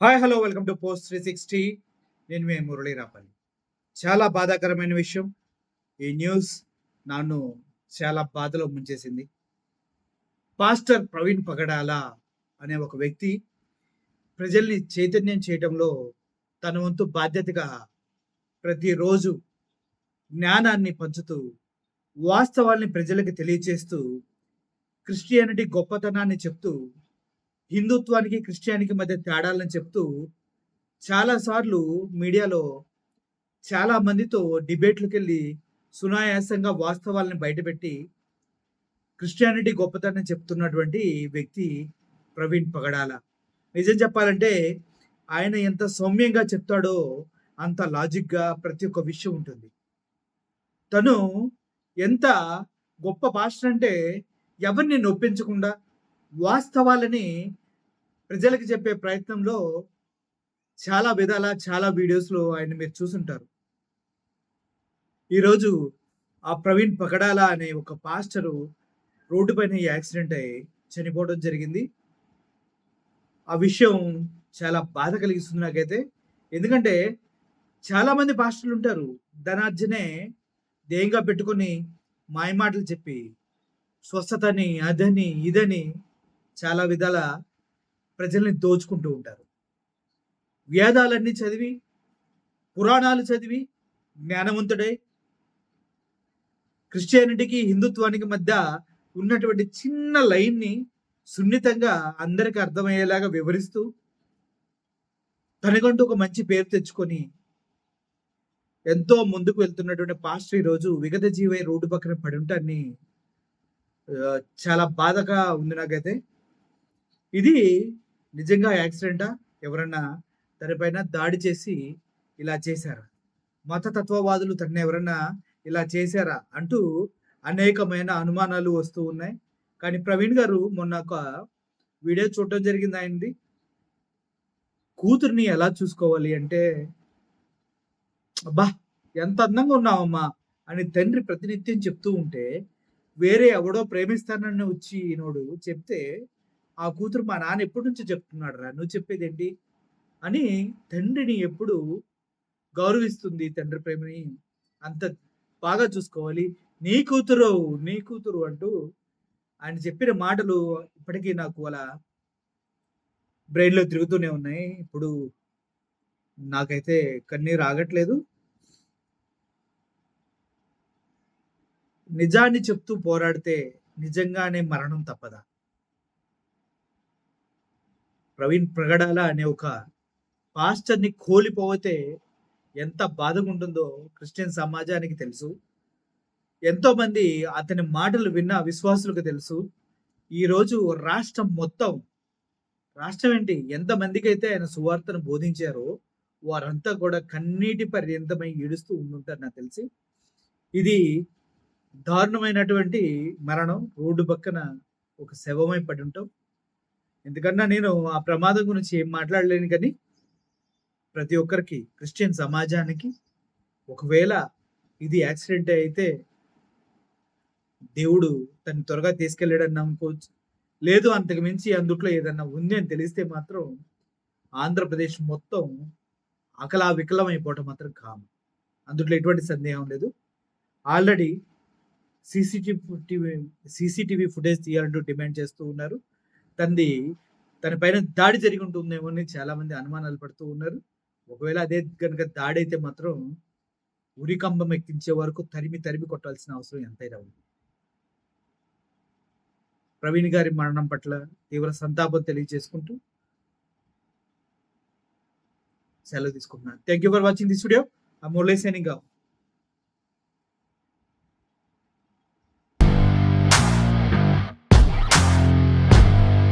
Hi hello welcome to post 360. నేను మీ మురళీ రాపల్లి. చాలా బాధాకరమైన విషయం. ఈ న్యూస్ నన్ను చాలా బాధలో ముంచేసింది. పాస్టర్ ప్రవీణ్ పగడాల అనే ఒక వ్యక్తి ప్రజల్ని చైతన్యం చేయడంలో తన వంతు బాధ్యతగా ప్రతిరోజు జ్ఞానాన్ని పంచుతూ, వాస్తవాల్ని ప్రజలకు తెలియచేస్తూ, క్రిస్టియానిటీ గొప్పతనాన్ని చెప్తూ, హిందుత్వానికి, క్రిస్టియానికి మధ్య తేడాలను చెప్తూ చాలా సార్లు మీడియాలో చాలా మందితో డిబేట్‌లకెళ్ళి సునాయాసంగా వాస్తవాలను బయటపెట్టి క్రిస్టియానిటీ గొప్పతనం చెప్తున్నటువంటి వ్యక్తి ప్రవీణ్ పగడాల. నిజం చెప్పాలంటే ఆయన ఎంత సౌమ్యంగా చెప్తాడో అంత లాజిక్‌గా ప్రతి ఒక్క విషయం ఉంటుంది. తను ఎంత గొప్ప పాస్టర్ అంటే ఎవరిని నొప్పించకుండా వాస్తవాలని ప్రజలకి చెప్పే ప్రయత్నంలో చాలా విధాల చాలా వీడియోస్‌లో ఆయన్ని మీరు చూసుంటారు. ఈరోజు ఆ ప్రవీణ్ పగడాల అనే ఒక పాస్టరు రోడ్డు పైన యాక్సిడెంట్ అయ్యి చనిపోవడం జరిగింది. ఆ విషయం చాలా బాధ కలిగిస్తుంది నాకైతే. ఎందుకంటే చాలామంది పాస్టర్లుంటారు. ధనార్జనే ధ్యేయంగా పెట్టుకొని మాయమాటలు చెప్పి స్వస్థతని, అదని, ఇదని చాలా విధాల ప్రజల్ని దోచుకుంటూ ఉంటారు. వేదాలన్నీ చదివి, పురాణాలు చదివి, జ్ఞానవంతుడై క్రిస్టియానిటీకి, హిందుత్వానికి మధ్య ఉన్నటువంటి చిన్న లైన్‌ని సున్నితంగా అందరికి అర్థమయ్యేలాగా వివరిస్తూ, తనకంటూ ఒక మంచి పేరు తెచ్చుకొని, ఎంతో ముందుకు వెళ్తున్నటువంటి పాస్టర్ ఈరోజు విగతజీవై రోడ్డు పక్కన పడుంటాన్ని చాలా బాధగా ఉంది నాకైతే. ఇది నిజంగా యాక్సిడెంటా? ఎవరన్నా తన పైన దాడి చేసి ఇలా చేశారా? మతతత్వవాదులు తనెవరన్నా ఇలా చేశారా? అంటూ అనేకమైన అనుమానాలు వస్తూ ఉన్నాయి. కానీ ప్రవీణ్ గారు మొన్న ఒక వీడియో చూడటం జరిగింది ఆయనది. కూతురిని ఎలా చూసుకోవాలి అంటే, "అబ్బా! ఎంత అందంగా ఉన్నావమ్మా" అని తండ్రి ప్రతినిత్యం చెప్తూ ఉంటే, వేరే ఎవడో ప్రేమిస్తానని వచ్చి ఈనోడు చెప్తే, "ఆ కూతురు మా నాన్న ఎప్పటినుంచో చెప్తున్నాడురా, నువ్వు చెప్పేదేంటి?" అని తండ్రిని ఎప్పుడు గౌరవిస్తుంది తండ్రి ప్రేమని. అంత బాగా చూసుకోవాలి. నీ కూతురు, నీ కూతురు అంటూ ఆయన చెప్పిన మాటలు ఇప్పటికీ నాకు అలా బ్రెయిన్‌లో తిరుగుతూనే ఉన్నాయి. ఇప్పుడు నాకైతే కన్నీరు ఆగట్లేదు. నిజాన్ని చెప్తూ పోరాడితే నిజంగానే మరణం తప్పదా? ప్రవీణ్ ప్రగడాల అనే ఒక పాస్టర్‌ని కోల్పోతే ఎంత బాధగుంటుందో క్రిస్టియన్ సమాజానికి తెలుసు. ఎంతోమంది అతని మాటలు విన్న విశ్వాసులకు తెలుసు. ఈరోజు రాష్ట్రం ఏంటి ఎంతమందికైతే ఆయన సువార్తను బోధించారో వారంతా కూడా కన్నీటి పర్యంతమై ఏడుస్తూ ఉండుంటారు నాకు తెలిసి. ఇది దారుణమైనటువంటి మరణం. రోడ్డు పక్కన ఒక శవమై పడుంటాం. ఎందుకన్నా నేను ఆ ప్రమాదం గురించి ఏం మాట్లాడలేను కానీ ప్రతి ఒక్కరికి క్రిస్టియన్ సమాజానికి ఒకవేళ ఇది యాక్సిడెంట్ అయితే దేవుడు తనని త్వరగా తీసుకెళ్ళాడని నమ్ముకోవచ్చు. లేదు అంతకు మించి అందుట్లో ఏదన్నా ఉంది అని తెలిస్తే మాత్రం ఆంధ్రప్రదేశ్ మొత్తం అకలావికలం అయిపోవటం మాత్రం కామన్. అందుట్లో ఎటువంటి సందేహం లేదు. ఆల్రెడీ సీసీటీవీ సీసీటీవీ ఫుటేజ్ తీయాలంటూ డిమాండ్ చేస్తూ ఉన్నారు. తన పైన దాడి జరిగి ఉంటుందేమో అని చాలామంది అనుమానాలు పడుతూ ఉన్నారు. ఒకవేళ అదే గనుక దాడైతే మాత్రం ఉరికంబం ఎక్కించే వరకు తరిమి తరిమి కొట్టాల్సిన అవసరం ఎంతైనా ఉంది. ప్రవీణ్ గారి మరణం పట్ల తీవ్ర సంతాపం తెలియజేసుకుంటూ సెలవు తీసుకుంటున్నాను. Thank you for watching this video. I am Murali signing off.